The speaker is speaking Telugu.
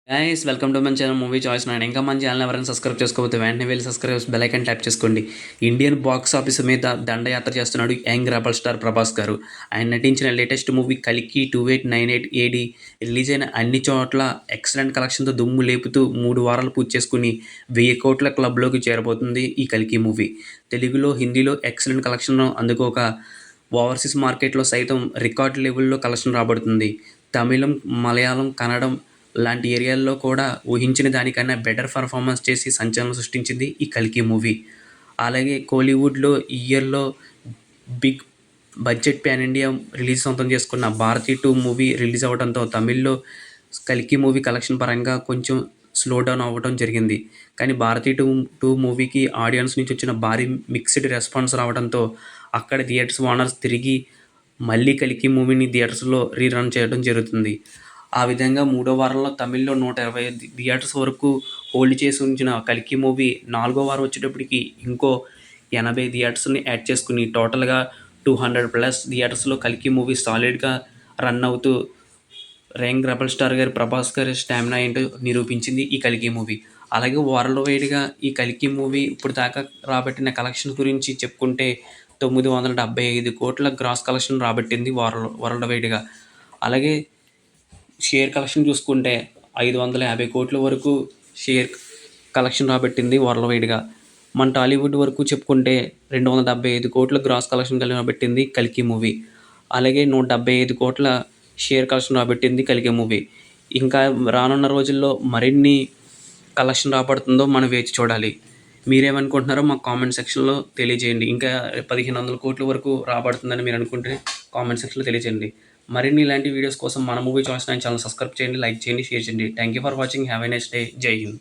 Guys welcome to my channel movie choice. నేను ఇంకా మన ఛానల్ ఎవరైనా సబ్స్క్రైబ్ చేసుకోకపోతే వెంటనే వెళ్ళి సబ్స్క్రైబ్ బెల్ ఐకాన్ ట్యాప్ చేసుకోండి. ఇండియన్ బాక్స్ ఆఫీస్ మీద దండయాత్ర చేస్తున్నాడు యంగ్ రెబల్ స్టార్ ప్రభాస్ గారు. ఆయన నటించిన లేటెస్ట్ మూవీ కలికి 2898 ఏడి రిలీజ్ అయిన అన్ని చోట్ల ఎక్సలెంట్ కలెక్షన్తో దుమ్ము లేపుతూ 3 వారాలు పూర్తి చేసుకుని 1000 కోట్ల క్లబ్లోకి చేరబోతుంది ఈ కలికి మూవీ. తెలుగులో, హిందీలో ఎక్సలెంట్ కలెక్షన్ అందుకోక ఓవర్సీస్ మార్కెట్లో సైతం రికార్డ్ లెవెల్లో కలెక్షన్ రాబడుతుంది. తమిళం, మలయాళం, కన్నడం లాంటి ఏరియాల్లో కూడా ఊహించిన దానికన్నా బెటర్ పర్ఫార్మెన్స్ చేసి సంచలనం సృష్టించింది ఈ కల్కి మూవీ. అలాగే కోలీవుడ్లో ఈ ఇయర్లో big budget pan India release సొంతం చేసుకున్న భారతీ 2 మూవీ రిలీజ్ అవ్వడంతో తమిళ్లో కల్కి మూవీ కలెక్షన్ పరంగా కొంచెం స్లో డౌన్ అవ్వడం జరిగింది. కానీ భారతీ 2 మూవీకి ఆడియన్స్ నుంచి వచ్చిన భారీ మిక్స్డ్ రెస్పాన్స్ రావడంతో అక్కడ థియేటర్స్ ఓనర్స్ తిరిగి మళ్ళీ కల్కి మూవీని థియేటర్స్లో రీరన్ చేయడం జరుగుతుంది. ఆ విధంగా 3వ వారంలో తమిళ్లో 125 థియేటర్స్ వరకు హోల్డ్ చేసి ఉంచిన కల్కి మూవీ 4వ వారం వచ్చేటప్పటికి ఇంకో 80 థియేటర్స్ని యాడ్ చేసుకుని టోటల్గా 200+ థియేటర్స్లో కల్కి మూవీ సాలిడ్గా రన్ అవుతూ యంగ్ రెబల్ స్టార్ గారి ప్రభాస్ గారి స్టామినా ఏంటో నిరూపించింది ఈ కల్కి మూవీ. అలాగే వరల్డ్ వైడ్గా ఈ కల్కి మూవీ ఇప్పుడు దాకా రాబట్టిన కలెక్షన్ గురించి చెప్పుకుంటే 975 కోట్ల గ్రాస్ కలెక్షన్ రాబట్టింది వరల్డ్ వైడ్గా. అలాగే షేర్ కలెక్షన్ చూసుకుంటే 550 కోట్ల వరకు షేర్ కలెక్షన్ రాబట్టింది వరల్డ్ వైడ్గా. మన టాలీవుడ్ వరకు చెప్పుకుంటే 275 కోట్ల గ్రాస్ కలెక్షన్ రాబట్టింది కల్కి మూవీ. అలాగే 175 కోట్ల షేర్ కలెక్షన్ రాబట్టింది కల్కి మూవీ. ఇంకా రానున్న రోజుల్లో మరిన్ని కలెక్షన్ రాబడుతుందో మనం వేచి చూడాలి. మీరేమనుకుంటున్నారో మా కామెంట్ సెక్షన్లో తెలియజేయండి. ఇంకా 1500 కోట్ల వరకు రాబడుతుందని మీరు అనుకుంటే కామెంట్ సెక్షన్లో తెలియజేయండి. మరిన్ని ఇలాంటి వీడియోస్ కోసం మన మూవీ చాయిస్ ఛానల్ సబ్స్క్రైబ్ చేయండి, లైక్ చేయండి, షేర్ చేయండి. Thank you for watching. Have a nice day. జై హింద్.